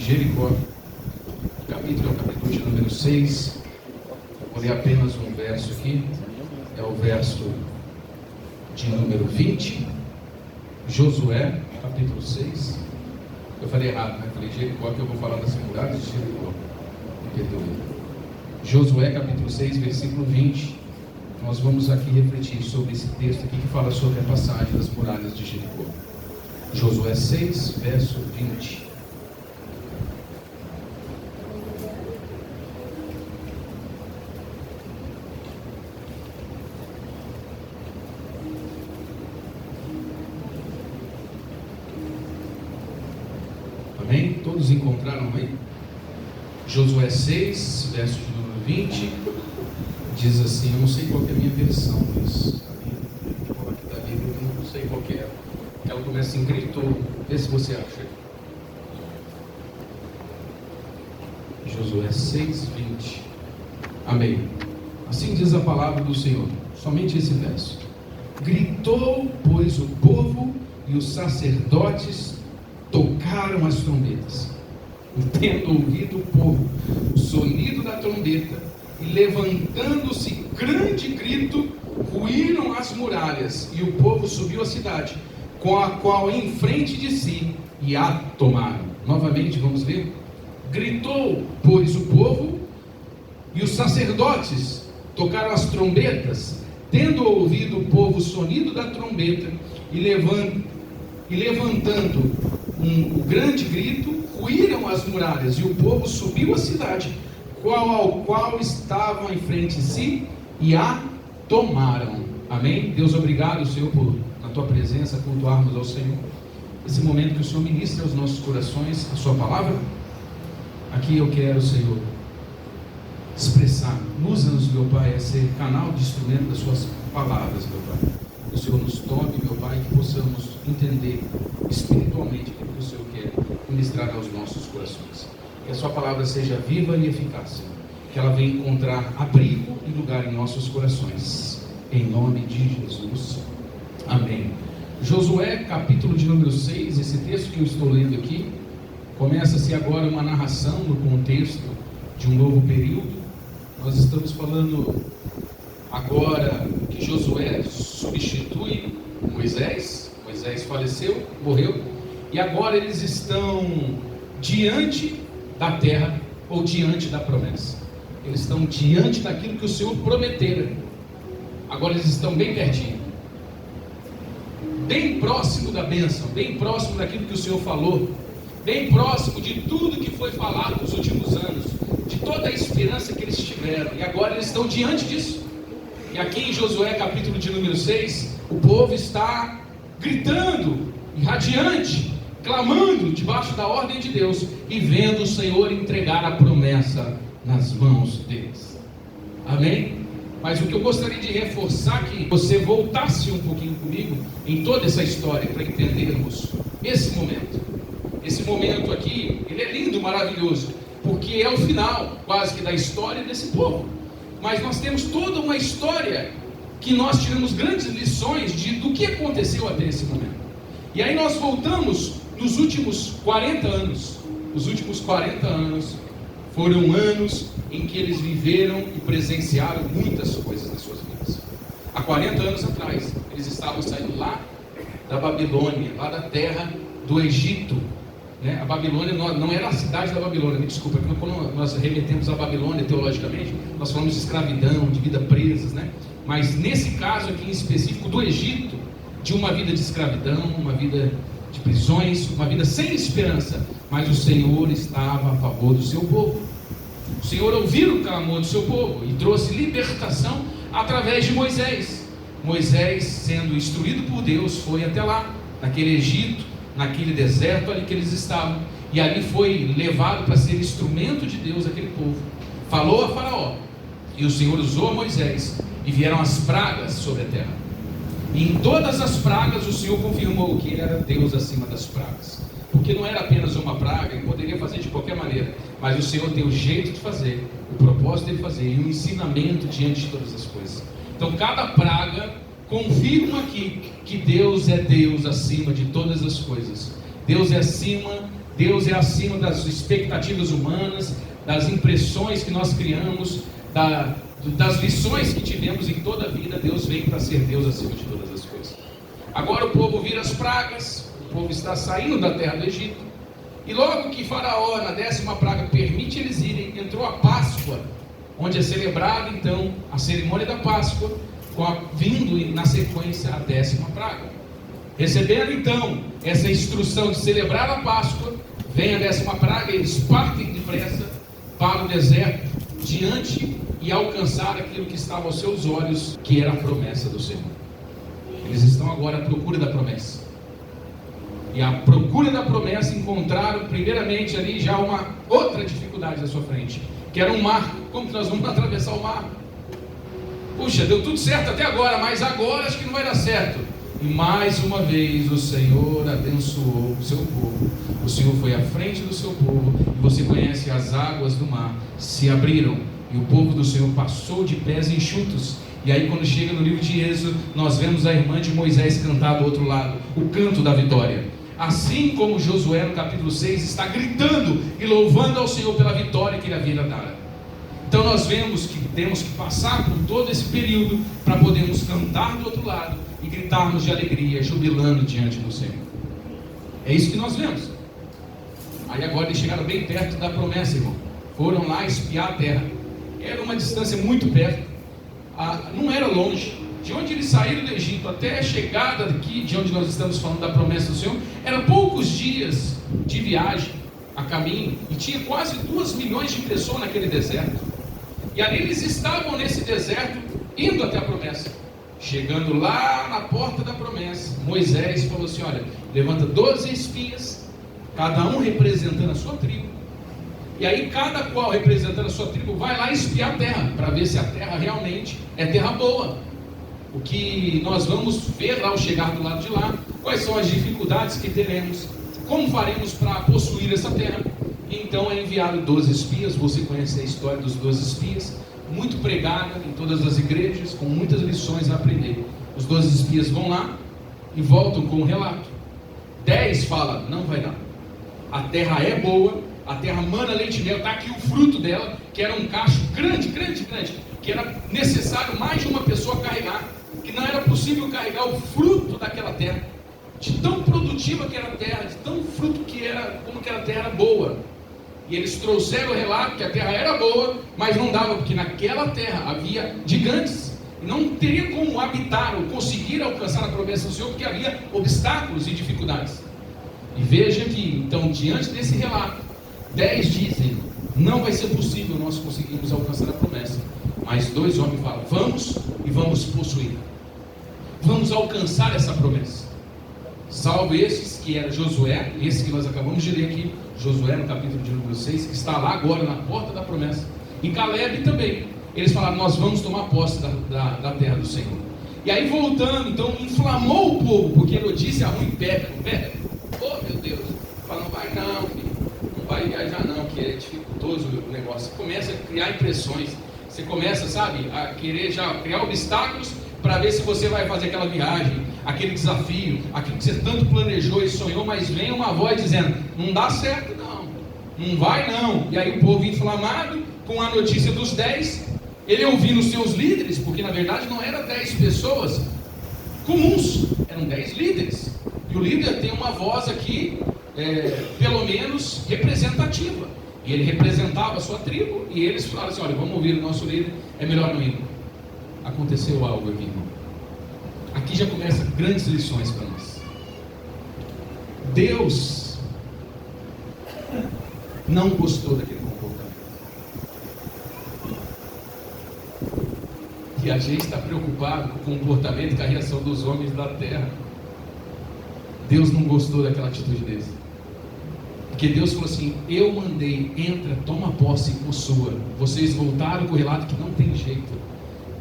Jericó. O capítulo é o capítulo de número 6. Vou ler apenas um verso aqui. É o verso de número 20. Josué, capítulo 6. Eu falei errado, né? Eu falei Jericó, que eu vou falar das muralhas de Jericó. Me perdoe. Josué, capítulo 6, versículo 20. Nós vamos aqui refletir sobre esse texto aqui que fala sobre a passagem das muralhas de Jericó. Josué 6, verso 20. Amém? Todos encontraram aí? Josué 6, verso de número 20, diz assim, eu não sei qual que é a minha versão, mas aqui da Bíblia eu não sei qual que é. Ela começa assim, gritou, vê se você acha. Josué 6, 20. Amém. Assim diz a palavra do Senhor, somente esse verso. Gritou, pois, o povo e os sacerdotes tocaram as trombetas. Tendo ouvido o povo o sonido da trombeta, e levantando-se grande grito, ruíram as muralhas, e o povo subiu à cidade, com a qual em frente de si, e a tomaram. Novamente, vamos ver. Gritou, pois, o povo, e os sacerdotes tocaram as trombetas, tendo ouvido o povo o sonido da trombeta, e levantando um grande grito, ruíram as muralhas, e o povo subiu à cidade, ao qual estavam em frente de si, e a tomaram. Amém? Deus, obrigado, Senhor, por na tua presença cultuarmos ao Senhor. Esse momento que o Senhor ministra aos nossos corações a sua palavra. Aqui eu quero, Senhor, expressar, usa-nos, meu Pai, a ser canal de instrumento das suas palavras, meu Pai. Que o Senhor nos tome, meu Pai, que possamos entender espiritualmente aquilo que o Senhor quer ministrar aos nossos corações. Que a sua palavra seja viva e eficaz, Senhor. Que ela venha encontrar abrigo e lugar em nossos corações. Em nome de Jesus. Amém. Josué, capítulo de número 6, esse texto que eu estou lendo aqui, começa-se agora uma narração no contexto de um novo período. Nós estamos falando agora que Josué substitui Moisés. Moisés faleceu, morreu, e agora eles estão diante da terra, ou diante da promessa. Eles estão diante daquilo que o Senhor prometera. Agora eles estão bem pertinho, bem próximo da bênção, bem próximo daquilo que o Senhor falou, bem próximo de tudo que foi falado nos últimos anos, de toda a esperança que eles tiveram, e agora eles estão diante disso. E aqui em Josué, capítulo de número 6, o povo está gritando, irradiante, clamando debaixo da ordem de Deus, e vendo o Senhor entregar a promessa nas mãos deles. Amém? Mas o que eu gostaria de reforçar, que você voltasse um pouquinho comigo em toda essa história, para entendermos esse momento. Esse momento aqui, ele é lindo, maravilhoso, porque é o final quase que da história desse povo. Mas nós temos toda uma história que nós tiramos grandes lições do que aconteceu até esse momento. E aí nós voltamos nos últimos 40 anos. Os últimos 40 anos foram anos em que eles viveram e presenciaram muitas coisas nas suas vidas. Há 40 anos atrás, eles estavam saindo lá da Babilônia, lá da terra do Egito. A Babilônia não era a cidade da Babilônia, me desculpa, porque quando nós remetemos a Babilônia teologicamente, nós falamos de escravidão, de vida presas, né? Mas nesse caso aqui em específico do Egito, de uma vida de escravidão, uma vida de prisões, uma vida sem esperança, mas o Senhor estava a favor do seu povo. O Senhor ouviu o clamor do seu povo e trouxe libertação através de Moisés. Moisés, sendo instruído por Deus, foi até lá, naquele Egito, naquele deserto ali que eles estavam, e ali foi levado para ser instrumento de Deus aquele povo. Falou a Faraó, e o Senhor usou a Moisés, e vieram as pragas sobre a terra. E em todas as pragas o Senhor confirmou que Ele era Deus acima das pragas, porque não era apenas uma praga, Ele poderia fazer de qualquer maneira, mas o Senhor tem o jeito de fazer, o propósito de fazer, e o ensinamento diante de todas as coisas. Então cada praga confirma aqui que Deus é Deus acima de todas as coisas. Deus é acima Deus é acima das expectativas humanas, das impressões que nós criamos, das lições que tivemos em toda a vida. Deus vem para ser Deus acima de todas as coisas. Agora o povo vira as pragas, o povo está saindo da terra do Egito, e logo que Faraó, na 10ª praga, permite eles irem, entrou a Páscoa, onde é celebrada então a cerimônia da Páscoa, vindo na sequência a 10ª praga. Recebendo então essa instrução de celebrar a Páscoa, vem a 10ª praga, eles partem depressa para o deserto, diante e alcançar aquilo que estava aos seus olhos, que era a promessa do Senhor. Eles estão agora à procura da promessa. E a procura da promessa encontraram primeiramente ali já uma outra dificuldade à sua frente, que era um mar. Como que nós vamos atravessar o mar? Puxa, deu tudo certo até agora, mas agora acho que não vai dar certo. E mais uma vez o Senhor abençoou o seu povo. O Senhor foi à frente do seu povo, e você conhece, as águas do mar se abriram, e o povo do Senhor passou de pés enxutos. E aí quando chega no livro de Êxodo, nós vemos a irmã de Moisés cantar do outro lado, o canto da vitória. Assim como Josué no capítulo 6 está gritando e louvando ao Senhor pela vitória que ele havia dado. Então nós vemos que temos que passar por todo esse período para podermos cantar do outro lado e gritarmos de alegria, jubilando diante do Senhor. É isso que nós vemos. Aí agora eles chegaram bem perto da promessa, irmão. Foram lá espiar a terra. Era uma distância muito perto. Não era longe. De onde eles saíram do Egito até a chegada aqui, de onde nós estamos falando da promessa do Senhor, eram poucos dias de viagem a caminho, e tinha quase 2 milhões de pessoas naquele deserto. E ali eles estavam nesse deserto, indo até a promessa. Chegando lá na porta da promessa, Moisés falou assim: olha, levanta 12 espias, cada um representando a sua tribo, e aí cada qual representando a sua tribo vai lá espiar a terra, para ver se a terra realmente é terra boa. O que nós vamos ver lá ao chegar do lado de lá, quais são as dificuldades que teremos, como faremos para possuir essa terra. Então é enviado 12 espias. Você conhece a história dos 12 espias, muito pregada em todas as igrejas, com muitas lições a aprender. Os 12 espias vão lá e voltam com um relato. 10 falam: não vai dar, a terra é boa, a terra mana leite e mel, está aqui o fruto dela, que era um cacho grande, que era necessário mais de uma pessoa carregar, que não era possível carregar o fruto daquela terra, de tão produtiva que era a terra, de tão fruto que era, como que a terra era boa. E eles trouxeram o relato que a terra era boa, mas não dava, porque naquela terra havia gigantes, e não teria como habitar ou conseguir alcançar a promessa do Senhor, porque havia obstáculos e dificuldades. E veja que, então, diante desse relato, 10 dizem: não vai ser possível nós conseguirmos alcançar a promessa. Mas 2 homens falam: vamos e vamos possuir, vamos alcançar essa promessa. Salvo esses que era Josué, esse que nós acabamos de ler aqui, Josué no capítulo de número 6, que está lá agora na porta da promessa, e Caleb também. Eles falaram: nós vamos tomar posse da terra do Senhor. E aí voltando, então inflamou o povo, porque notícia ruim pega. Oh meu Deus, fala: não vai não, filho, não vai viajar não, que é dificultoso o negócio. Você começa a criar impressões, você começa, sabe, a querer já criar obstáculos para ver se você vai fazer aquela viagem, aquele desafio, aquilo que você tanto planejou e sonhou, mas vem uma voz dizendo: não dá certo não vai não. E aí o povo inflamado com a notícia dos 10, ele ouvindo os seus líderes, porque na verdade não eram 10 pessoas comuns, eram 10 líderes, e o líder tem uma voz aqui, pelo menos representativa, e ele representava a sua tribo, e eles falaram assim: olha, vamos ouvir o nosso líder, é melhor não ir. Aconteceu algo aqui, irmão. Aqui já começa grandes lições para nós. Deus não gostou daquele comportamento, e a gente está preocupado com o comportamento e com a reação dos homens da terra. Deus não gostou daquela atitude deles, porque Deus falou assim: eu mandei, entra, toma posse e possua. Vocês voltaram com o relato que não tem jeito,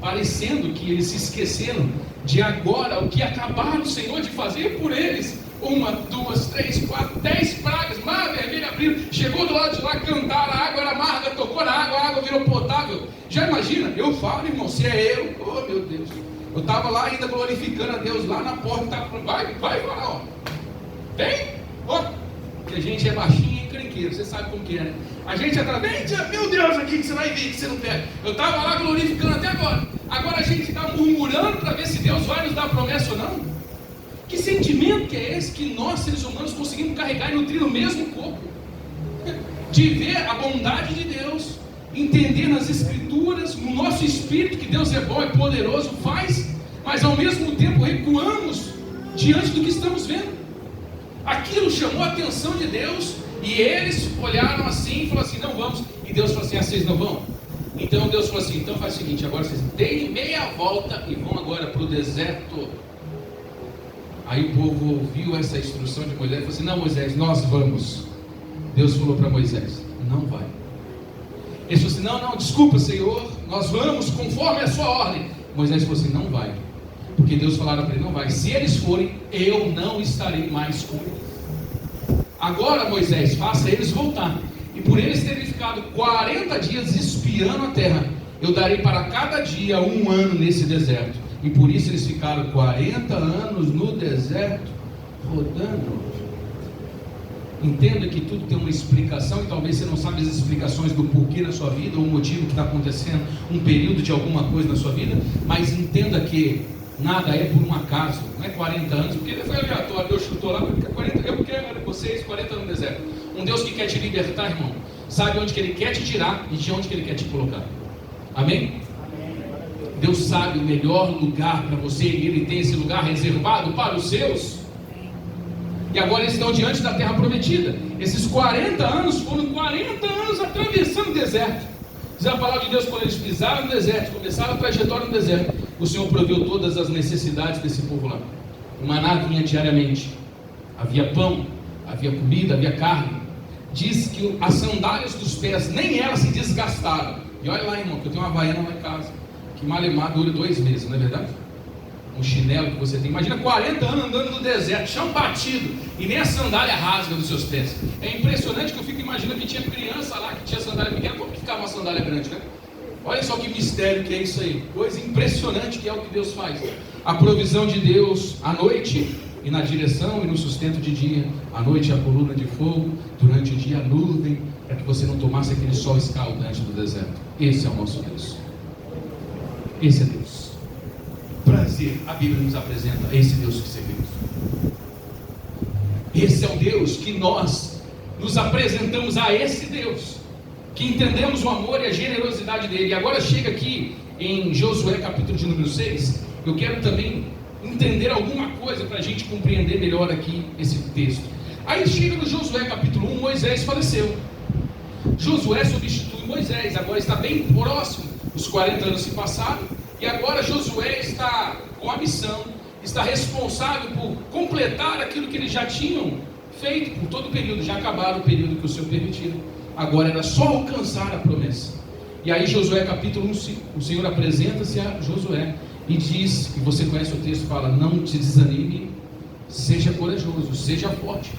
parecendo que eles se esqueceram de agora o que acabaram o Senhor de fazer por eles. 1, 2, 3, 4, 10 pragas, mar vermelho abriu, chegou do lado de lá, cantaram, a água era amarga, tocou na água, a água virou potável. Já imagina? Eu falo, irmão, se é eu, oh meu Deus, eu estava lá ainda glorificando a Deus, lá na porta, vai, ó, vem, ó, que a gente é baixinho primeiro, você sabe como que é, né? A gente através, meu Deus, aqui que você vai ver, que você não pega. Eu estava lá glorificando até agora. Agora a gente está murmurando para ver se Deus vai nos dar a promessa ou não. Que sentimento que é esse que nós, seres humanos, conseguimos carregar e nutrir no mesmo corpo? De ver a bondade de Deus, entender nas Escrituras, no nosso espírito, que Deus é bom, é poderoso, faz, mas ao mesmo tempo recuamos diante do que estamos vendo. Aquilo chamou a atenção de Deus, e eles olharam assim e falaram assim, não vamos. E Deus falou assim, vocês não vão? Então Deus falou assim, então faz o seguinte, agora vocês deem meia volta e vão agora para o deserto. Aí o povo ouviu essa instrução de Moisés e falou assim, não, Moisés, nós vamos. Deus falou para Moisés, não vai. Ele falou assim, não, desculpa, Senhor, nós vamos conforme a sua ordem. Moisés falou assim, não vai, porque Deus falaram para ele, não vai. Se eles forem, eu não estarei mais com eles. Agora, Moisés, faça eles voltar, e por eles terem ficado 40 dias espiando a terra, eu darei para cada dia 1 ano nesse deserto. E por isso eles ficaram 40 anos no deserto, rodando. Entenda que tudo tem uma explicação, e talvez você não sabe as explicações do porquê na sua vida, ou o motivo que está acontecendo, um período de alguma coisa na sua vida, mas entenda que nada é por um acaso. Não é 40 anos, porque ele foi aleatório, Deus chutou lá, porque 40, eu quero vocês 40 anos no deserto. Um Deus que quer te libertar, irmão, sabe onde que Ele quer te tirar e de onde que Ele quer te colocar. Amém? Deus sabe o melhor lugar para você, e Ele tem esse lugar reservado para os seus. E agora eles estão diante da terra prometida. Esses 40 anos foram 40 anos atravessando o deserto. Diz a palavra de Deus, quando eles pisaram no deserto, começaram a trajetória no deserto, o Senhor proveu todas as necessidades desse povo lá. O maná vinha diariamente. Havia pão, havia comida, havia carne. Diz que as sandálias dos pés, nem elas se desgastaram. E olha lá, irmão, que eu tenho uma havaiana lá em casa, que malemar dura 2 meses, não é verdade? Um chinelo que você tem, imagina 40 anos andando no deserto, chão batido, e nem a sandália rasga dos seus pés. É impressionante que eu fico imaginando que tinha criança lá que tinha sandália pequena, como que ficava uma sandália grande, né? Olha só que mistério que é isso aí, coisa impressionante que é o que Deus faz. A provisão de Deus à noite, e na direção e no sustento de dia. À noite a coluna de fogo, durante o dia a nuvem, para que você não tomasse aquele sol escaldante do deserto. Esse é o nosso Deus. Esse é Deus. Prazer, a Bíblia nos apresenta esse Deus que servimos. Esse é o Deus que nós nos apresentamos a esse Deus, que entendemos o amor e a generosidade dele. E agora chega aqui em Josué capítulo de número 6, eu quero também entender alguma coisa para a gente compreender melhor aqui esse texto. Aí chega no Josué capítulo 1, Moisés faleceu. Josué substitui Moisés, agora está bem próximo, os 40 anos se passaram, e agora Josué está com a missão, está responsável por completar aquilo que eles já tinham feito por todo o período, já acabaram o período que o Senhor permitiu, agora era só alcançar a promessa. E aí Josué capítulo 1, o Senhor apresenta-se a Josué e diz, e você conhece o texto, fala, não te desanime, seja corajoso, seja forte,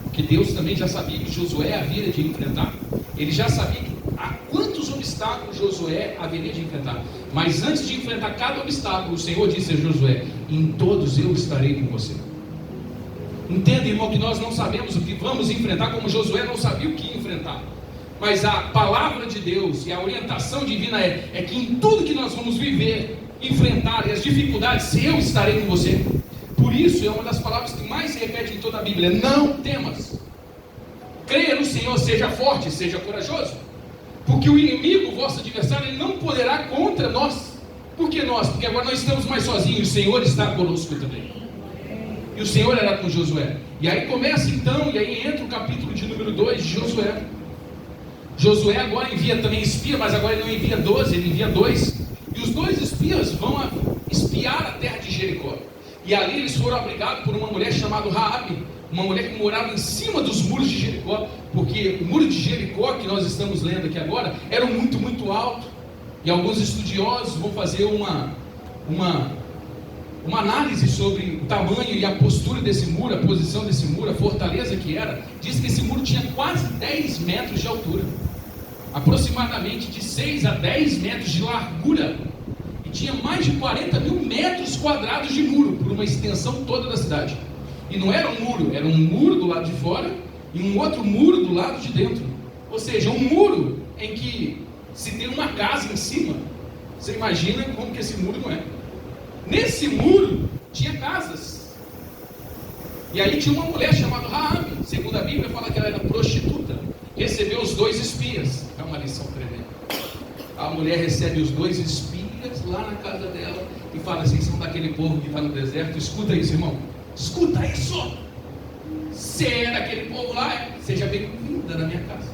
porque Deus também já sabia que Josué haveria de enfrentar, ele já sabia a quantos obstáculos Josué haveria de enfrentar, mas antes de enfrentar cada obstáculo, o Senhor disse a Josué, em todos eu estarei com você. Entenda, irmão, que nós não sabemos o que vamos enfrentar, como Josué não sabia o que enfrentar, mas a palavra de Deus e a orientação divina é que em tudo que nós vamos viver, enfrentar, e as dificuldades, eu estarei com você. Por isso é uma das palavras que mais se repete em toda a Bíblia, não temas, creia no Senhor, seja forte, seja corajoso, porque o inimigo, o vosso adversário, ele não poderá contra nós. Por que nós? Porque agora nós estamos mais sozinhos, o Senhor está conosco também. E o Senhor era com Josué. E aí começa então, e aí entra o capítulo de número 2 de Josué. Josué agora envia também espia, mas agora ele não envia 12, ele envia 2. E os 2 espias vão espiar a terra de Jericó. E ali eles foram abrigados por uma mulher chamada Raabe, uma mulher que morava em cima dos muros de Jericó, porque o muro de Jericó, que nós estamos lendo aqui agora, era muito, muito alto. E alguns estudiosos vão fazer uma análise sobre o tamanho e a postura desse muro, a posição desse muro, a fortaleza que era. Diz que esse muro tinha quase 10 metros de altura, aproximadamente de 6 a 10 metros de largura, e tinha mais de 40 mil metros quadrados de muro, por uma extensão toda da cidade. E não era um muro do lado de fora, e um outro muro do lado de dentro. Ou seja, um muro em que se tem uma casa em cima. Você imagina como que esse muro não é. Nesse muro tinha casas. E aí tinha uma mulher chamada Raabe. Segundo a Bíblia fala que ela era prostituta. Recebeu os 2 espias. É uma lição tremenda. A mulher recebe os 2 espias lá na casa dela e fala assim: são daquele povo que está no deserto. Escuta isso, irmão. Escuta isso. Se é daquele povo lá, seja bem-vinda na minha casa.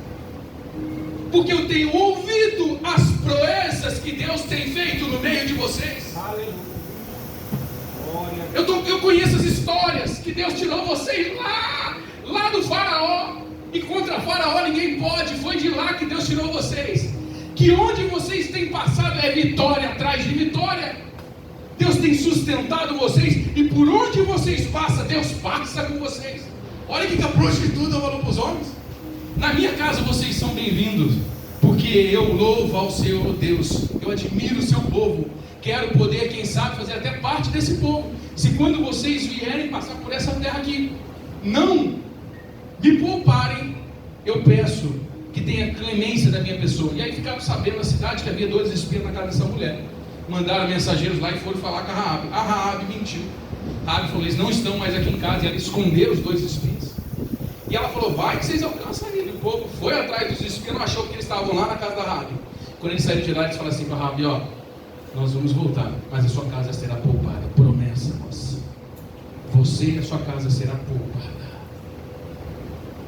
Porque eu tenho ouvido as proezas que Deus tem feito no meio de vocês. Eu conheço as histórias que Deus tirou vocês lá do faraó. E contra faraó ninguém pode. Foi de lá que Deus tirou vocês. Que onde vocês têm passado é vitória atrás de vitória. Deus tem sustentado vocês. E por onde vocês passam, Deus passa com vocês. Olha o que a prostituta falou para os homens. Na minha casa vocês são bem-vindos, porque eu louvo ao Senhor Deus. Eu admiro o seu povo. Quero poder, quem sabe, fazer até parte desse povo. Se quando vocês vierem passar por essa terra aqui, não me pouparem, eu peço que tenha clemência da minha pessoa. E aí ficaram sabendo na cidade que havia 2 espias na casa dessa mulher. Mandaram mensageiros lá e foram falar com a Raabe. A Raabe mentiu. A Raabe falou: eles não estão mais aqui em casa. E ela escondeu os 2 espias. E ela falou: vai que vocês alcançam ele. O povo foi atrás dos espias, não achou que eles estavam lá na casa da Raabe. Quando eles saíram de lá, eles falaram assim para a Raabe: ó, nós vamos voltar, mas a sua casa será poupada. Promessa nossa. Você e a sua casa será poupada.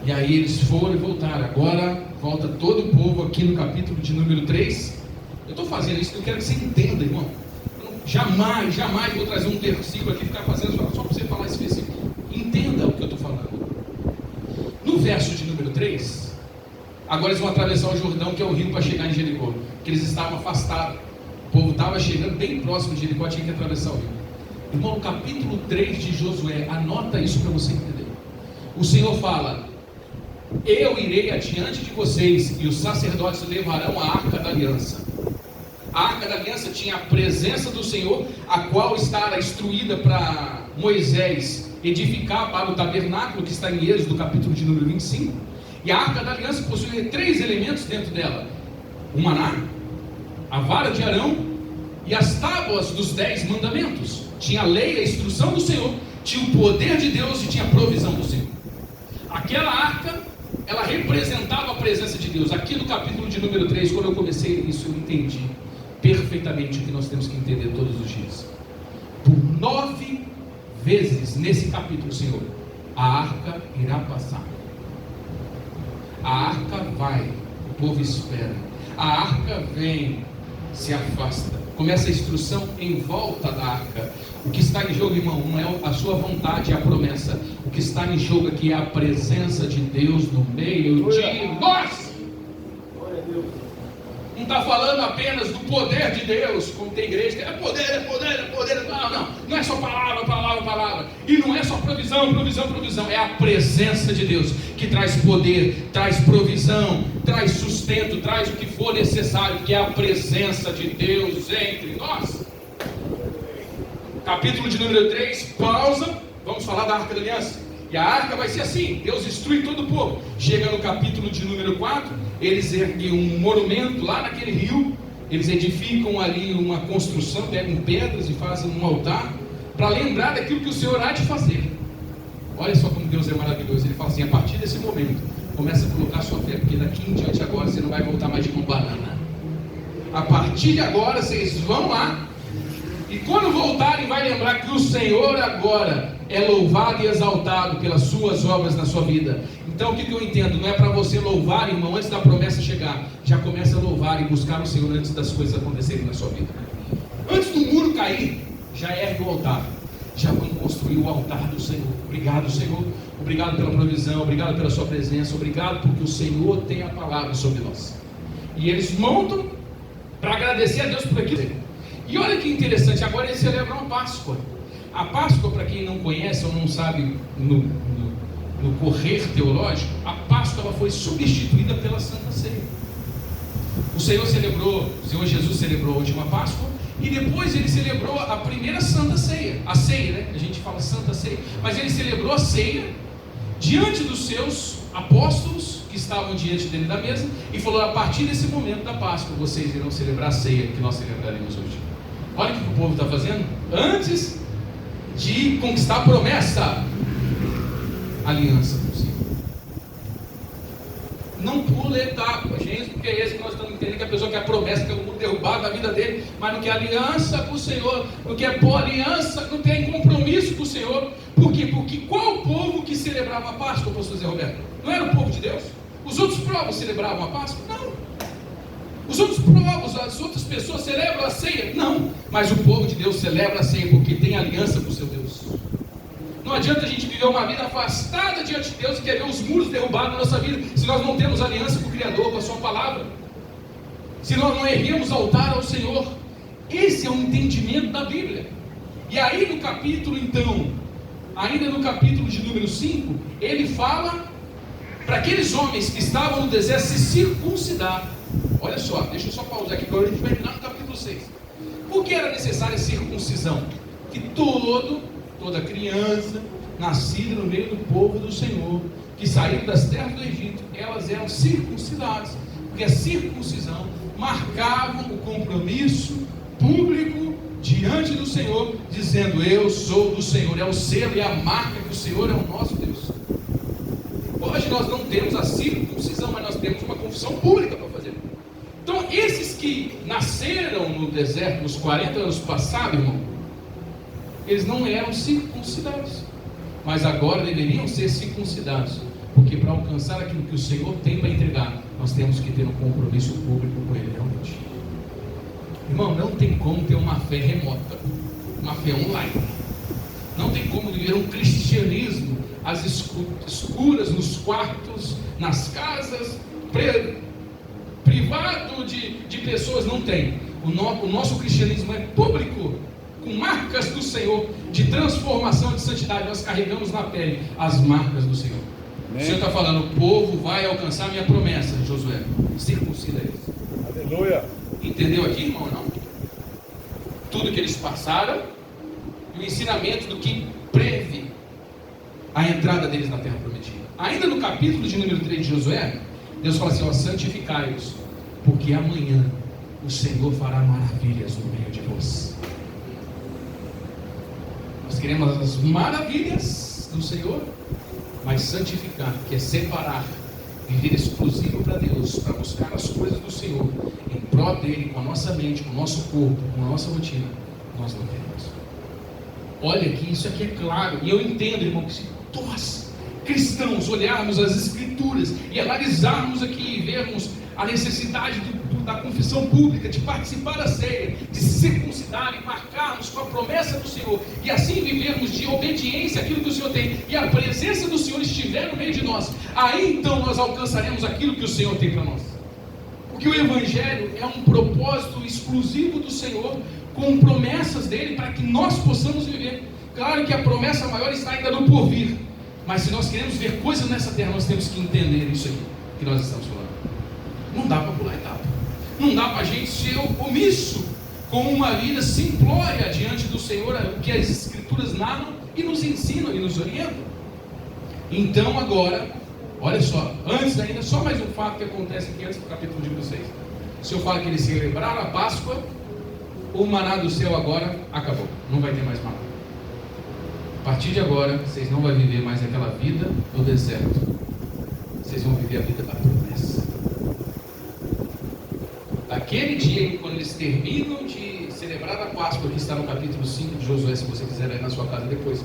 E aí eles foram e voltaram. Agora volta todo o povo aqui no capítulo de número 3. Eu estou fazendo isso porque eu quero que você entenda, irmão. Jamais vou trazer um versículo aqui e ficar fazendo só para você falar esse versículo. Entenda o que eu estou falando. No verso de número 3, agora eles vão atravessar o Jordão, que é o rio, para chegar em Jericó. Porque eles estavam afastados. O povo estava chegando bem próximo de Jericó, tinha que atravessar o rio. Irmão, capítulo 3 de Josué, anota isso para você entender. O Senhor fala: eu irei adiante de vocês, e os sacerdotes levarão a arca da aliança. A arca da aliança tinha a presença do Senhor, a qual estava instruída para Moisés edificar para o tabernáculo, que está em Êxodo, capítulo de número 25. E a arca da aliança possuía 3 elementos dentro dela: o maná, a vara de Arão e as tábuas dos 10 mandamentos. Tinha a lei, a instrução do Senhor, tinha o poder de Deus e tinha a provisão do Senhor. Aquela arca, ela representava a presença de Deus. Aqui no capítulo de número 3, quando eu comecei isso, eu entendi perfeitamente o que nós temos que entender todos os dias. Por 9 vezes nesse capítulo, Senhor, a arca irá passar. A arca vai, o povo espera. A arca vem, se afasta. Começa a instrução em volta da arca. O que está em jogo, irmão, não é a sua vontade, é a promessa. O que está em jogo aqui é a presença de Deus no meio de nós. Não está falando apenas do poder de Deus, como tem igreja que é poder. Não é só palavra. E não é só provisão. É a presença de Deus que traz poder, traz provisão, traz sustento, traz o que for necessário, que é a presença de Deus entre nós. Capítulo de número 3, pausa, vamos falar da Arca da Aliança. E a arca vai ser assim: Deus instrui todo o povo. Chega no capítulo de número 4, eles erguem um monumento lá naquele rio. Eles edificam ali uma construção, pegam pedras e fazem um altar, para lembrar daquilo que o Senhor há de fazer. Olha só como Deus é maravilhoso. Ele fala assim: a partir desse momento, começa a colocar sua fé, porque daqui em diante agora você não vai voltar mais de uma banana. A partir de agora vocês vão lá, e quando voltarem vai lembrar que o Senhor agora é louvado e exaltado pelas suas obras na sua vida. Então o que eu entendo? Não é para você louvar, irmão, antes da promessa chegar. Já começa a louvar e buscar o Senhor antes das coisas acontecerem na sua vida. Antes do muro cair, já ergue o altar. Já vamos construir o altar do Senhor. Obrigado, Senhor. Obrigado pela provisão, obrigado pela sua presença, obrigado porque o Senhor tem a palavra sobre nós. E eles montam para agradecer a Deus por aquilo. E olha que interessante, agora eles celebram a Páscoa. A Páscoa, para quem não conhece ou não sabe no correr teológico, a Páscoa ela foi substituída pela Santa Ceia. O Senhor Jesus celebrou a última Páscoa, e depois ele celebrou a primeira Santa Ceia. A ceia, né? A gente fala Santa Ceia, mas ele celebrou a ceia diante dos seus apóstolos que estavam diante dele da mesa e falou: a partir desse momento da Páscoa vocês irão celebrar a ceia que nós celebraremos hoje. Olha o que o povo está fazendo antes de conquistar a promessa, aliança com o Senhor. Não pula etapa, gente, porque é esse que nós estamos entendendo, que a pessoa quer a promessa, quer o mundo derrubado da vida dele, mas não quer aliança com o Senhor, não quer pôr aliança, não tem compromisso com o Senhor. Por quê? Porque qual o povo que celebrava a Páscoa, pastor Zé Roberto? Não era o povo de Deus? Os outros povos celebravam a Páscoa? Não. Os outros povos, as outras pessoas celebram a ceia? Não. Mas o povo de Deus celebra a ceia porque tem aliança com o seu Deus. Não adianta a gente viver uma vida afastada diante de Deus e querer os muros derrubados na nossa vida, se nós não temos aliança com o Criador, com a sua palavra, se nós não erguemos altar ao Senhor. Esse é o entendimento da Bíblia. E aí no capítulo, então, ainda no capítulo de número 5, ele fala para aqueles homens que estavam no deserto se circuncidar. Olha só, deixa eu só pausar aqui, agora a gente vai entrar no capítulo 6. Por que era necessária a circuncisão? Que toda criança nascida no meio do povo do Senhor, que saíram das terras do Egito, elas eram circuncidadas, porque a circuncisão marcava o compromisso público diante do Senhor, dizendo: eu sou do Senhor. É o selo e a marca que o Senhor é o nosso Deus. Hoje nós não temos a circuncisão, mas nós temos uma confissão pública para fazer. Então esses que nasceram no deserto nos 40 anos passados, irmão, eles não eram circuncidados, mas agora deveriam ser circuncidados, porque para alcançar aquilo que o Senhor tem para entregar, nós temos que ter um compromisso público com Ele realmente. Irmão, não tem como ter uma fé remota, uma fé online. Não tem como viver um cristianismo às escuras, nos quartos, nas casas, privado de pessoas. Não tem. O nosso cristianismo é público, com marcas do Senhor, de transformação, de santidade. Nós carregamos na pele as marcas do Senhor. Amém. O Senhor está falando: o povo vai alcançar a minha promessa, Josué, circuncida eles. Aleluia. Entendeu aqui, irmão? Não? Tudo que eles passaram e o ensinamento do que preve a entrada deles na terra prometida. Ainda no capítulo de número 3 de Josué, Deus fala assim: ó, santificai-os, porque amanhã o Senhor fará maravilhas no meio de vós. Nós queremos as maravilhas do Senhor, mas santificar, que é separar, viver exclusivo para Deus, para buscar as coisas do Senhor, em prol dele, com a nossa mente, com o nosso corpo, com a nossa rotina, nós não queremos. Olha aqui, isso aqui é claro, e eu entendo, irmão, que se nós, cristãos, olharmos as Escrituras e analisarmos aqui e vermos a necessidade da confissão pública, de participar da ceia, de se circuncidar e marcarmos com a promessa do Senhor, e assim vivermos de obediência àquilo que o Senhor tem, e a presença do Senhor estiver no meio de nós, aí então nós alcançaremos aquilo que o Senhor tem para nós. Porque o Evangelho é um propósito exclusivo do Senhor, com promessas dele para que nós possamos viver. Claro que a promessa maior está ainda no porvir, mas se nós queremos ver coisas nessa terra, nós temos que entender isso aqui que nós estamos falando. Não dá para pular etapa, não dá para a gente ser omisso com uma vida simplória diante do Senhor, o que as Escrituras narram e nos ensinam e nos orientam. Então agora, olha só, antes ainda, só mais um fato que acontece aqui antes do capítulo de vocês. O Senhor fala que eles celebraram a Páscoa, o maná do céu agora acabou, não vai ter mais maná. A partir de agora, vocês não vão viver mais aquela vida do deserto, vocês vão viver a vida da promessa. Daquele dia, quando eles terminam de celebrar a Páscoa, que está no capítulo 5 de Josué, se você quiser ir na sua casa depois,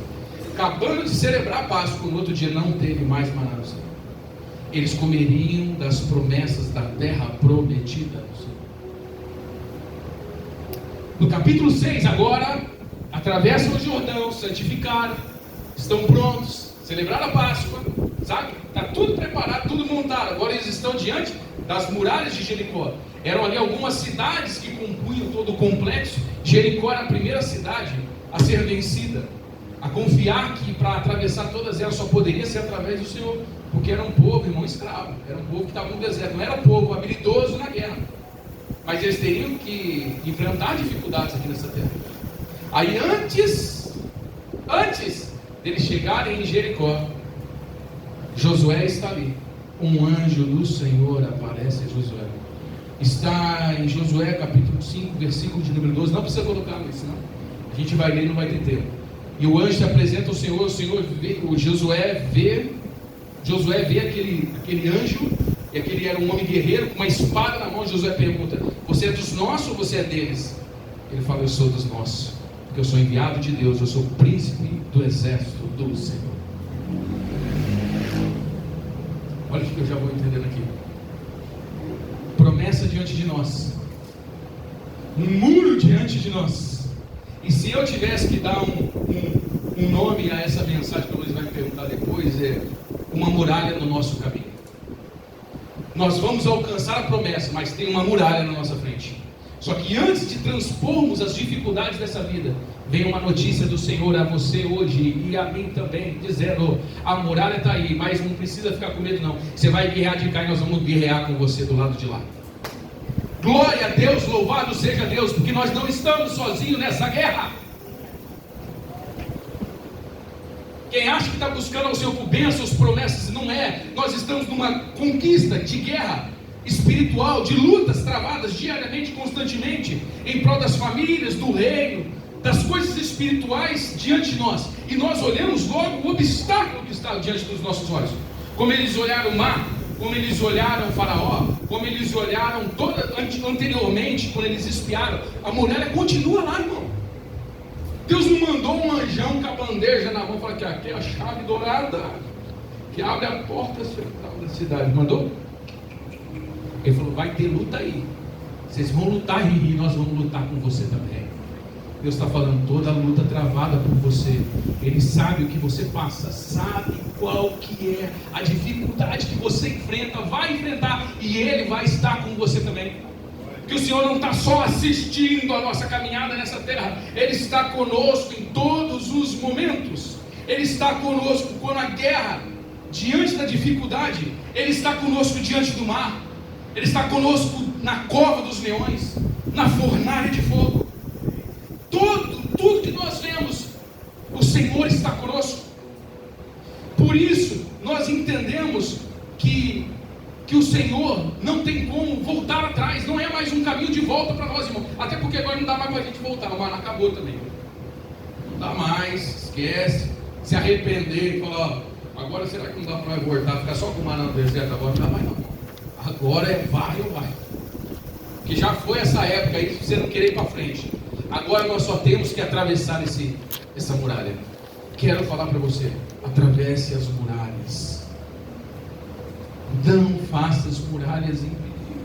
acabando de celebrar a Páscoa, no outro dia não teve mais maná do céu. Eles comeriam das promessas da terra prometida. No capítulo 6, agora, atravessam o Jordão, santificaram, estão prontos, celebraram a Páscoa, sabe? Está tudo preparado, tudo montado. Agora eles estão diante das muralhas de Jericó. Eram ali algumas cidades que compunham todo o complexo. Jericó era a primeira cidade a ser vencida, a confiar que para atravessar todas elas só poderia ser através do Senhor, porque era um povo, irmão, escravo, era um povo que estava no deserto, não era um povo habilidoso na guerra, mas eles teriam que enfrentar dificuldades aqui nessa terra. Aí antes deles chegarem em Jericó, Josué está ali. Um anjo do Senhor aparece a Josué. Está em Josué capítulo 5, versículo de número 12. Não precisa colocar isso, não. A gente vai ler e não vai ter tempo. E o anjo se apresenta ao Senhor. O Senhor vê, o Josué vê aquele anjo. E aquele era um homem guerreiro com uma espada na mão. Josué pergunta: você é dos nossos ou você é deles? Ele fala: eu sou dos nossos, porque eu sou enviado de Deus. Eu sou o príncipe do exército do Senhor. Olha o que eu já vou entendendo aqui. Promessa diante de nós, um muro diante de nós. E se eu tivesse que dar um nome a essa mensagem, que o Luiz vai me perguntar depois, é uma muralha no nosso caminho. Nós vamos alcançar a promessa, mas tem uma muralha na nossa frente. Só que antes de transpormos as dificuldades dessa vida, vem uma notícia do Senhor a você hoje e a mim também, dizendo: a muralha está aí, mas não precisa ficar com medo não. Você vai guerrear de cá e nós vamos guerrear com você do lado de lá. Glória a Deus, louvado seja Deus, porque nós não estamos sozinhos nessa guerra. Quem acha que está buscando ao Senhor por bênçãos, promessas, não é. Nós estamos numa conquista de guerra espiritual, de lutas travadas diariamente, constantemente, em prol das famílias, do reino, das coisas espirituais diante de nós. E nós olhamos logo o obstáculo que está diante dos nossos olhos. Como eles olharam o mar, como eles olharam o faraó, como eles olharam anteriormente, quando eles espiaram. A muralha continua lá, irmão. Deus não mandou um anjão com a bandeja na mão e falou que aqui é a chave dourada que abre a porta central da cidade. Mandou? Ele falou: vai ter luta aí. Vocês vão lutar e nós vamos lutar com você também. Deus está falando: toda a luta travada por você. Ele sabe o que você passa, sabe qual que é a dificuldade que você enfrenta, vai enfrentar, e Ele vai estar com você também. Que o Senhor não está só assistindo a nossa caminhada nessa terra, Ele está conosco em todos os momentos. Ele está conosco quando a guerra, diante da dificuldade, Ele está conosco diante do mar, Ele está conosco na cova dos leões, na fornalha de fogo. Tudo que nós vemos, o Senhor está conosco. Por isso, nós entendemos que o Senhor não tem como voltar atrás, não é mais um caminho de volta para nós, irmão. Até porque agora não dá mais para a gente voltar, o mar acabou também. Não dá mais, esquece, se arrepender e falar: ó, agora será que não dá para voltar, ficar só com o mar no deserto? Agora não dá mais não. Agora é vai ou vai. Porque já foi essa época aí de você não querer ir para frente. Agora nós só temos que atravessar essa muralha. Quero falar para você: atravesse as muralhas. Não faça as muralhas impedir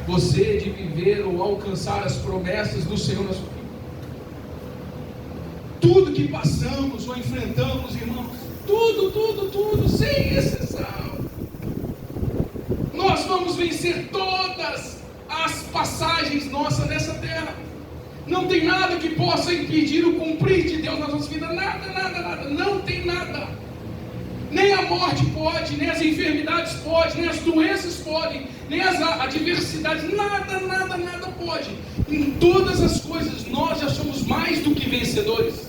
você de viver ou alcançar as promessas do Senhor na sua vida. Tudo que passamos ou enfrentamos, irmãos, tudo, sem exceção, nós vamos vencer todas as passagens nossas nessa terra. Não tem nada que possa impedir o cumprir de Deus nas nossas vidas. Nada, não tem nada. Nem a morte pode, nem as enfermidades podem, nem as doenças podem, nem as adversidades, nada pode. Em todas as coisas nós já somos mais do que vencedores.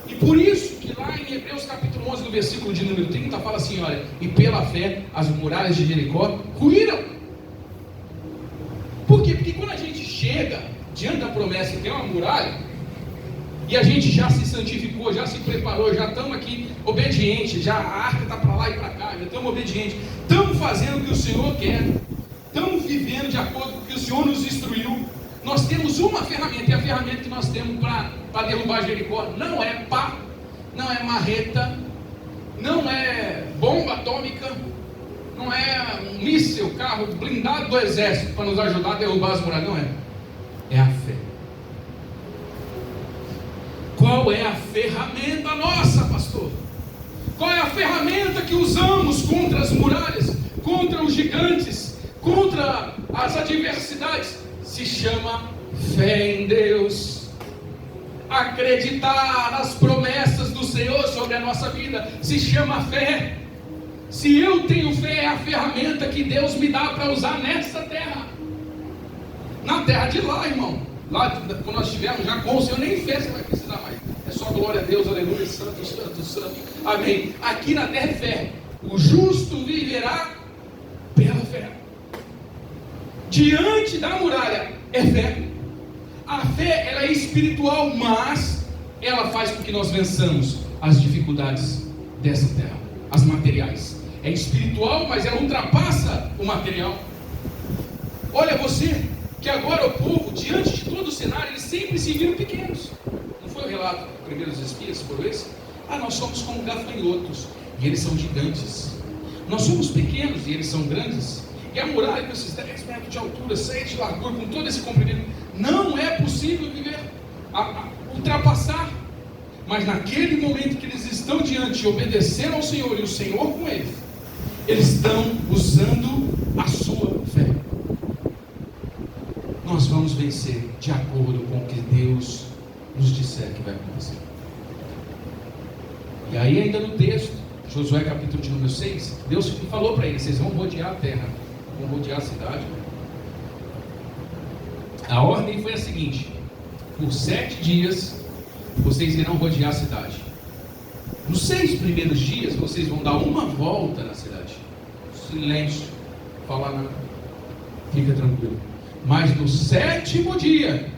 E por isso que lá em Hebreus capítulo 11, no versículo de número 30, fala assim: olha, e pela fé as muralhas de Jericó ruíram. Por quê? Porque quando a gente chega diante da promessa que tem uma muralha, e a gente já se santificou, já se preparou, já estamos aqui obedientes, já a arca está para lá e para cá, já estamos obedientes, estamos fazendo o que o Senhor quer, estamos vivendo de acordo com o que o Senhor nos instruiu. Nós temos uma ferramenta, e a ferramenta que nós temos para derrubar Jericó não é pá, não é marreta, não é bomba atômica, não é um míssil, carro blindado do exército para nos ajudar a derrubar as muralhas, não é. É a fé. Qual é a ferramenta nossa, pastor? Qual é a ferramenta que usamos contra as muralhas, contra os gigantes, contra as adversidades? Se chama fé em Deus. Acreditar nas promessas do Senhor sobre a nossa vida se chama fé. Se eu tenho fé, é a ferramenta que Deus me dá para usar nessa terra. Na terra de lá, irmão. Lá, quando nós estivermos já com o Senhor, nem fé você vai precisar mais. É só glória a Deus, aleluia, santo, santo, santo, amém. Aqui na terra é fé. O justo viverá pela fé. Diante da muralha é fé. A fé, ela é espiritual, mas ela faz com que nós vençamos as dificuldades dessa terra, as materiais. É espiritual, mas ela ultrapassa o material. Olha você, que agora o povo, diante de todo o cenário, eles sempre se viram pequenos. Não foi o relato dos primeiros espias, foram esse? Nós somos como gafanhotos, e eles são gigantes. Nós somos pequenos, e eles são grandes. E a muralha com esses 10 metros de altura, 6 de largura, com todo esse comprimento, não é possível viver, ultrapassar. Mas naquele momento que eles estão diante, obedecendo ao Senhor, e o Senhor com eles, eles estão usando a sua fé. Nós vamos vencer de acordo com o que Deus nos disser que vai acontecer. E aí ainda no texto, Josué capítulo de número 6, Deus falou para eles: vocês vão rodear a terra, vão rodear a cidade. A ordem foi a seguinte: por 7 dias vocês irão rodear a cidade. Nos 6 primeiros dias vocês vão dar uma volta na cidade. Silêncio, falar nada, fica tranquilo. Mas no 7º dia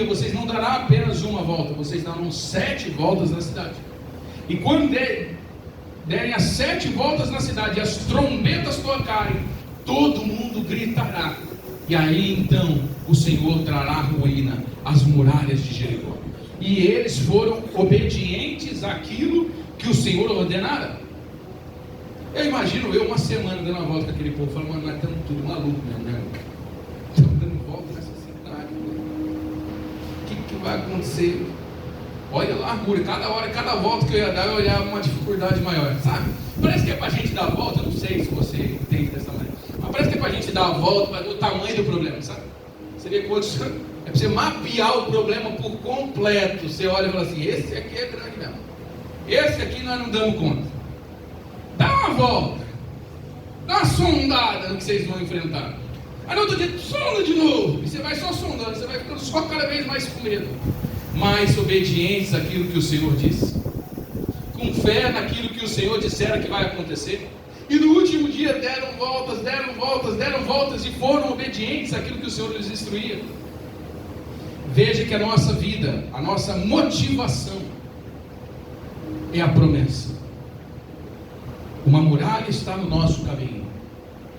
vocês não darão apenas uma volta, vocês darão 7 voltas na cidade. E quando derem as 7 voltas na cidade e as trombetas tocarem, todo mundo gritará. E aí então o Senhor trará ruína às muralhas de Jericó. E eles foram obedientes àquilo que o Senhor ordenara. Eu imagino uma semana dando uma volta com aquele povo, falando: mano, nós estamos tudo maluco mesmo, né? Estamos dando volta nessa cidade. O que vai acontecer? Olha a largura, cada hora, cada volta que eu ia dar, eu olhava uma dificuldade maior, sabe? Parece que é para a gente dar a volta, eu não sei se você entende dessa maneira, mas parece que é para a gente dar a volta, para ver o tamanho do problema, sabe? Você vê quantos. É para você mapear o problema por completo. Você olha e fala assim: esse aqui é grande mesmo, esse aqui nós não damos conta. Dá uma volta, dá uma sondada no que vocês vão enfrentar. Aí no outro dia, sonda de novo. E você vai só sondando, você vai ficando só cada vez mais com medo. Mais obedientes àquilo que o Senhor disse, com fé naquilo que o Senhor dissera que vai acontecer. E no último dia deram voltas e foram obedientes àquilo que o Senhor lhes instruía. Veja que a nossa vida, a nossa motivação é a promessa. Uma muralha está no nosso caminho,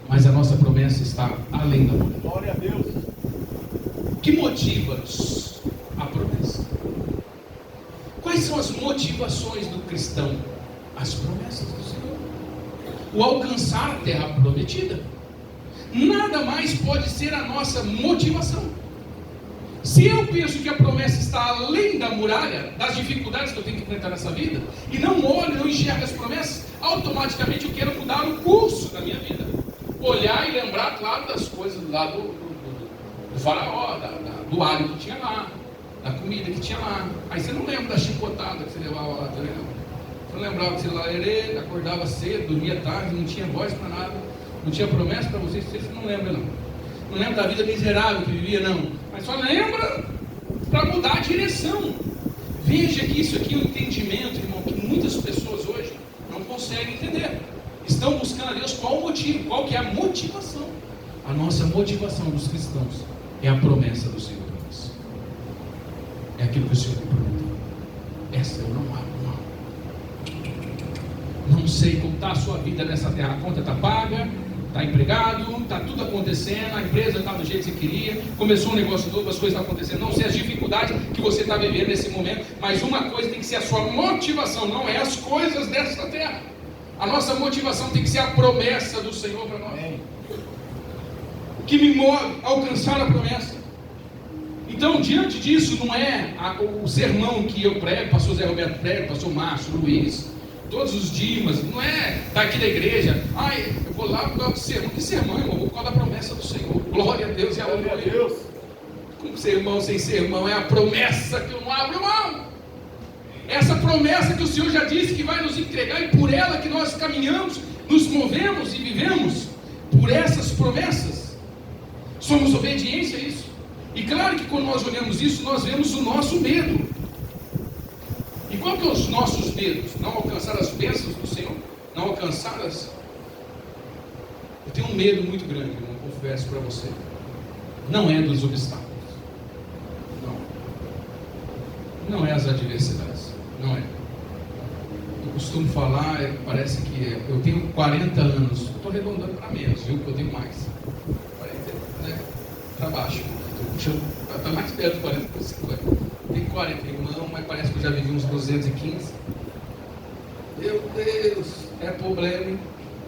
mas a nossa promessa está além da muralha. Glória a Deus. O que motiva-nos? A promessa. Quais são as motivações do cristão? As promessas do Senhor. O alcançar a terra prometida. Nada mais pode ser a nossa motivação. Se eu penso que a promessa está além da muralha, das dificuldades que eu tenho que enfrentar nessa vida, e não olho, não enxergo as promessas, automaticamente eu quero mudar o curso da minha vida. Olhar e lembrar, claro, das coisas lá do faraó, do alho que tinha lá, da comida que tinha lá. Aí você não lembra da chicotada que você levava lá, tá vendo? Você não lembrava que você acordava cedo, dormia tarde, não tinha voz para nada, não tinha promessa para você não lembra não. Não lembra da vida miserável que vivia não, mas só lembra para mudar a direção. Veja que isso aqui é um entendimento, irmão, que muitas pessoas hoje não conseguem entender. Estão buscando a Deus qual o motivo, qual que é a motivação. A nossa motivação dos cristãos é a promessa do Senhor para nós. É aquilo que o Senhor prometeu. Essa eu não abro mão. Não sei como está a sua vida nessa terra. A conta está paga, está empregado, está tudo acontecendo, a empresa está do jeito que você queria, começou um negócio novo, as coisas estão acontecendo. Não sei as dificuldades que você está vivendo nesse momento, mas uma coisa tem que ser a sua motivação, não é as coisas dessa terra. A nossa motivação tem que ser a promessa do Senhor para nós. O que me move a alcançar a promessa. Então, diante disso, não é o sermão que eu prego, pastor Zé Roberto prega, pastor Márcio, Luiz, todos os dias, não é daqui da igreja, eu vou lá por causa do sermão. Que sermão, irmão? Vou por causa da promessa do Senhor. Glória a Deus e glória a Deus. Com sermão, sem sermão, é a promessa que eu não abro mão. Essa promessa que o Senhor já disse que vai nos entregar, e por ela que nós caminhamos, nos movemos e vivemos, por essas promessas, somos obedientes a isso. E claro que quando nós olhamos isso, nós vemos o nosso medo, qual que é os nossos medos? Não alcançar as bênçãos do Senhor? Não alcançar as... Eu tenho um medo muito grande, irmão, confesso para você. Não é dos obstáculos. Não é as adversidades. Não é. Eu costumo falar, parece que é. Eu tenho 40 anos. Estou arredondando para menos, viu? Porque eu tenho mais. 40, né? Para baixo. Está mais perto de 40 que 50. Tenho 40, irmão, mas parece que eu já vivi uns 215. Meu Deus, é problema, hein?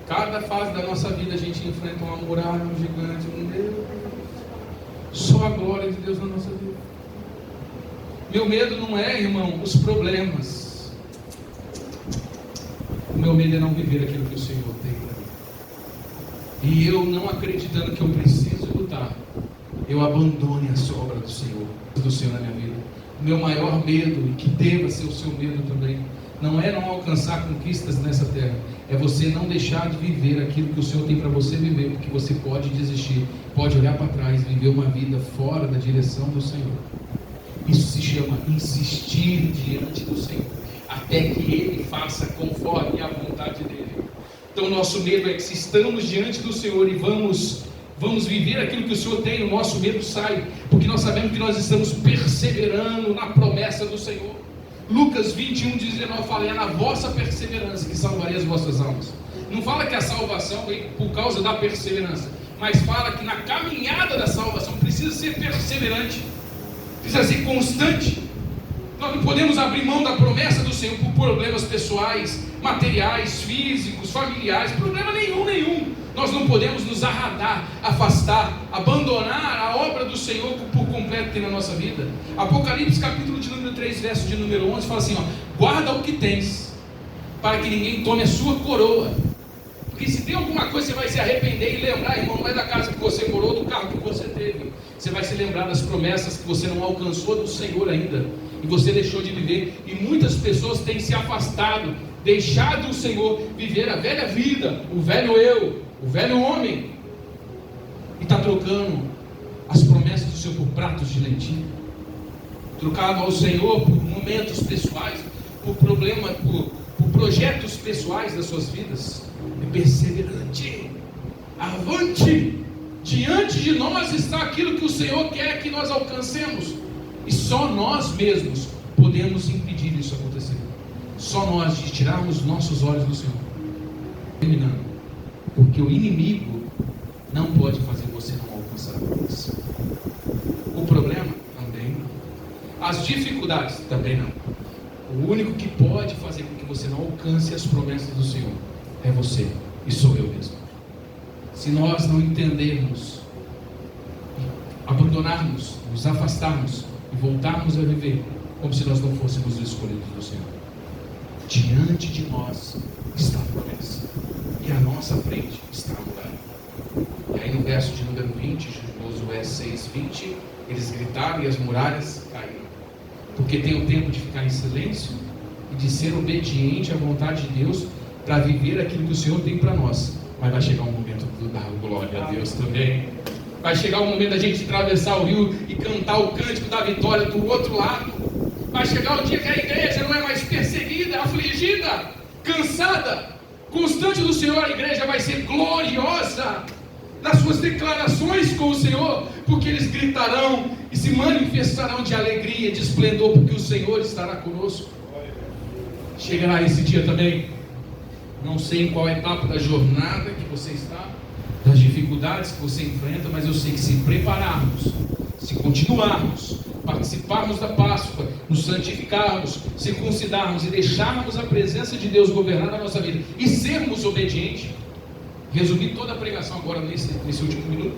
Cada fase da nossa vida a gente enfrenta uma muralha, um gigante, um Deus. Só a glória de Deus na nossa vida. Meu medo não é, irmão, os problemas. O meu medo é não viver aquilo que o Senhor tem para mim. E eu não acreditando que eu preciso lutar, eu abandone a sobra do Senhor na minha vida. O meu maior medo, e que deva ser o seu medo também, não é não alcançar conquistas nessa terra, é você não deixar de viver aquilo que o Senhor tem para você viver, porque você pode desistir, pode olhar para trás, viver uma vida fora da direção do Senhor. Isso se chama insistir diante do Senhor, até que Ele faça conforme a vontade dEle. Então nosso medo é que se estamos diante do Senhor e vamos viver aquilo que o Senhor tem, o nosso medo sai, porque nós sabemos que nós estamos perseverando na promessa do Senhor. Lucas 21:19 fala, é na vossa perseverança que salvarei as vossas almas. Não fala que a salvação vem por causa da perseverança, mas fala que na caminhada da salvação precisa ser perseverante, precisa ser constante. Nós não podemos abrir mão da promessa do Senhor por problemas pessoais, materiais, físicos, familiares, problema nenhum. Nós não podemos nos arradar, afastar, abandonar a obra do Senhor por completo que tem na nossa vida. Apocalipse capítulo de número 3, verso de número 11, fala assim, guarda o que tens, para que ninguém tome a sua coroa. Porque se tem alguma coisa, você vai se arrepender e lembrar, irmão, não é da casa que você morou, do carro que você teve. Você vai se lembrar das promessas que você não alcançou do Senhor ainda, e você deixou de viver. E muitas pessoas têm se afastado, deixado o Senhor viver a velha vida, o velho eu, o velho homem, e está trocando as promessas do Senhor por pratos de lentilha, trocado ao Senhor por momentos pessoais, por problemas, por projetos pessoais das suas vidas. É perseverante, avante. Diante de nós está aquilo que o Senhor quer que nós alcancemos, e só nós mesmos podemos impedir isso acontecer. Só nós, de tirarmos nossos olhos do Senhor. Terminando, porque o inimigo não pode fazer você não alcançar a promessa. O problema também não. As dificuldades também não. O único que pode fazer com que você não alcance as promessas do Senhor é você, e sou eu mesmo. Se nós não entendermos, abandonarmos, nos afastarmos e voltarmos a viver como se nós não fôssemos os escolhidos do Senhor, diante de nós está a promessa, e à nossa frente está a muralha. E aí no verso de número 20, Josué 6:20, eles gritaram e as muralhas caíram, porque tem o tempo de ficar em silêncio e de ser obediente à vontade de Deus para viver aquilo que o Senhor tem para nós. Mas vai chegar um momento de dar glória a Deus também. Vai chegar o momento da gente atravessar o rio e cantar o cântico da vitória do outro lado. Vai chegar o dia que a igreja não é mais perseguida, afligida, cansada, constante do Senhor. A igreja vai ser gloriosa nas suas declarações com o Senhor, porque eles gritarão e se manifestarão de alegria, de esplendor, porque o Senhor estará conosco. Chegará esse dia também. Não sei em qual etapa da jornada que você está, das dificuldades que você enfrenta, mas eu sei que se prepararmos, se continuarmos, participarmos da Páscoa, nos santificarmos, circuncidarmos e deixarmos a presença de Deus governar a nossa vida e sermos obedientes, resumir toda a pregação agora nesse último minuto,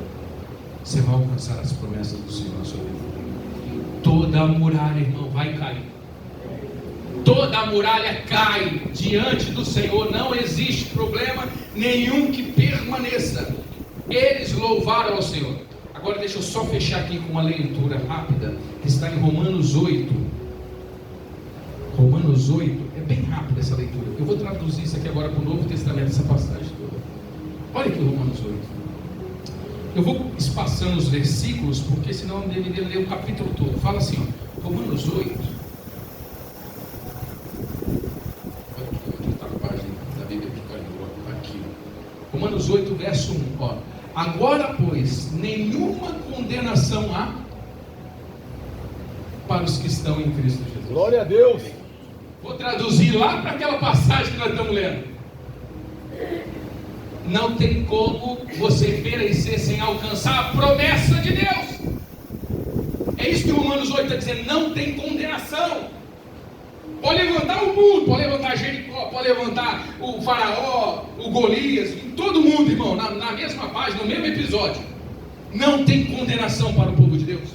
você vai alcançar as promessas do Senhor na sua vida. Toda a muralha, irmão, vai cair. Toda a muralha cai diante do Senhor. Não existe problema nenhum que permaneça. Eles louvaram ao Senhor. Agora deixa eu só fechar aqui com uma leitura rápida, que está em Romanos 8. Romanos 8, é bem rápida essa leitura. Eu vou traduzir isso aqui agora para o Novo Testamento, essa passagem toda. Olha aqui Romanos 8. Eu vou espaçando os versículos, porque senão eu deveria ler o capítulo todo. Fala assim, Romanos 8. verso 1, ó. Agora, pois, nenhuma condenação há para os que estão em Cristo Jesus. Glória a Deus. Vou traduzir lá para aquela passagem que nós estamos lendo. Não tem como você perecer sem alcançar a promessa de Deus. É isso que Romanos 8 está dizendo. Não tem condenação. Pode levantar o mundo, pode levantar Jericó, pode levantar o Faraó, o Golias, todo mundo, irmão, na mesma página, no mesmo episódio. Não tem condenação para o povo de Deus.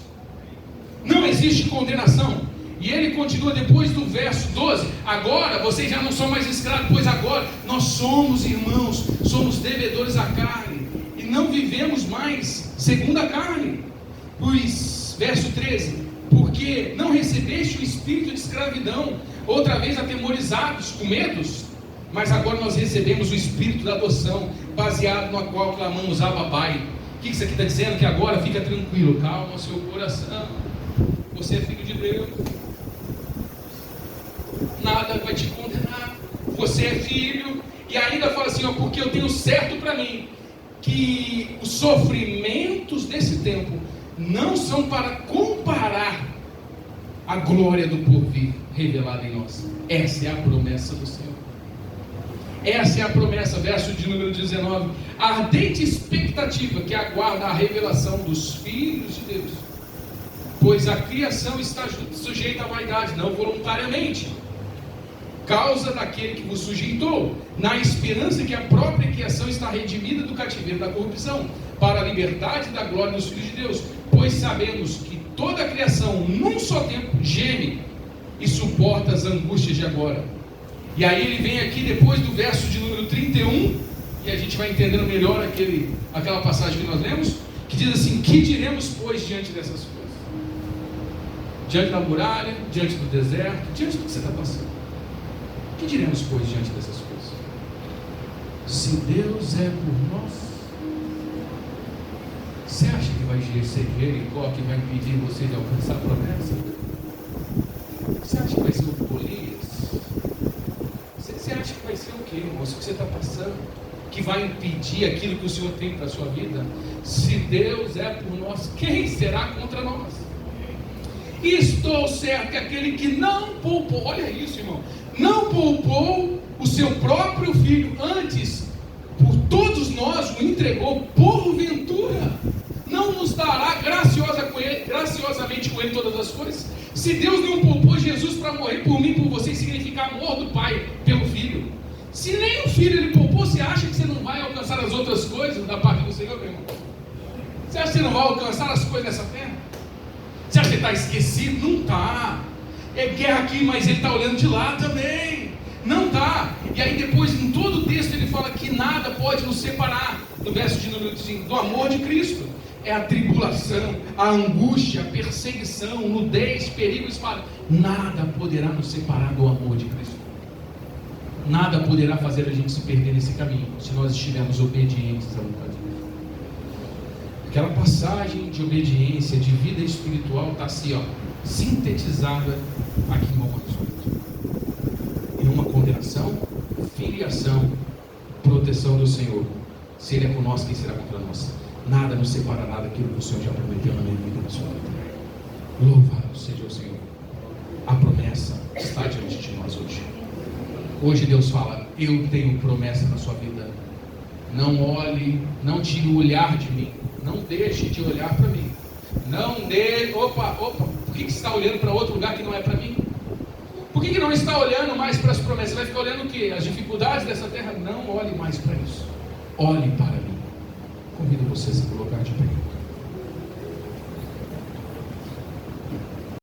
Não existe condenação. E ele continua depois do verso 12. Agora vocês já não são mais escravos, pois agora nós somos irmãos, somos devedores à carne, e não vivemos mais segundo a carne. Pois, verso 13, porque não recebeste o espírito de escravidão, outra vez atemorizados, com medos, mas agora nós recebemos o espírito da adoção, baseado no qual clamamos Abba Pai. O que isso aqui está dizendo? Que agora fica tranquilo, calma o seu coração, você é filho de Deus, nada vai te condenar, você é filho. E ainda fala assim, ó, porque eu tenho certo para mim que os sofrimentos desse tempo não são para comparar a glória do porvir revelada em nós. Essa é a promessa do Senhor. Essa é a promessa, verso de número 19. A ardente expectativa que aguarda a revelação dos filhos de Deus, pois a criação está sujeita à vaidade, não voluntariamente, causa daquele que vos sujeitou, na esperança que a própria criação está redimida do cativeiro da corrupção, para a liberdade da glória dos filhos de Deus. Pois sabemos que toda a criação, num só tempo, geme e suporta as angústias de agora. E aí ele vem aqui depois do verso de número 31, e a gente vai entendendo melhor aquela passagem que nós lemos, que diz assim: que diremos, pois, diante dessas coisas? Diante da muralha, diante do deserto, diante do que você está passando. O que diremos, pois, diante dessas coisas? Se Deus é por nós, você acha que vai ser Jericó que vai impedir você de alcançar a promessa? Você acha que vai ser o Golias? Você acha que vai ser o que, moço, que você está passando, que vai impedir aquilo que o Senhor tem para a sua vida? Se Deus é por nós, quem será contra nós? Estou certo que aquele que não poupou, olha isso, irmão, não poupou o seu próprio filho, antes por todos nós o entregou, porventura não nos dará graciosamente com ele todas as coisas? Se Deus não poupou Jesus para morrer por mim, por você, significa amor do Pai pelo Filho, se nem o Filho ele poupou, você acha que você não vai alcançar as outras coisas da parte do Senhor, meu irmão? Você acha que você não vai alcançar as coisas dessa terra? Você acha que está esquecido? Não está. É guerra aqui, mas ele está olhando de lá também. Não está. E aí depois, em todo o texto, ele fala que nada pode nos separar, no verso de número 5, do amor de Cristo. É a tribulação, a angústia, a perseguição, nudez, perigo, espada. Nada poderá nos separar do amor de Cristo. Nada poderá fazer a gente se perder nesse caminho, se nós estivermos obedientes à vontade de Deus. Aquela passagem de obediência, de vida espiritual, está assim, ó, sintetizada aqui em Romanos 8. Em uma condenação, filiação, proteção do Senhor. Se Ele é por nós, quem será contra nós? Nada nos separará daquilo que o Senhor já prometeu na minha vida e na sua vida. Louvado seja o Senhor. A promessa está diante de nós hoje. Hoje Deus fala: eu tenho promessa na sua vida. Não olhe, não tire o olhar de mim. Não deixe de olhar para mim. Não dê, opa, por que você está olhando para outro lugar que não é para mim? Por que não está olhando mais para as promessas? Vai ficar olhando o quê? As dificuldades dessa terra? Não olhe mais para isso. Olhe para mim. Convido você a se colocar de pé.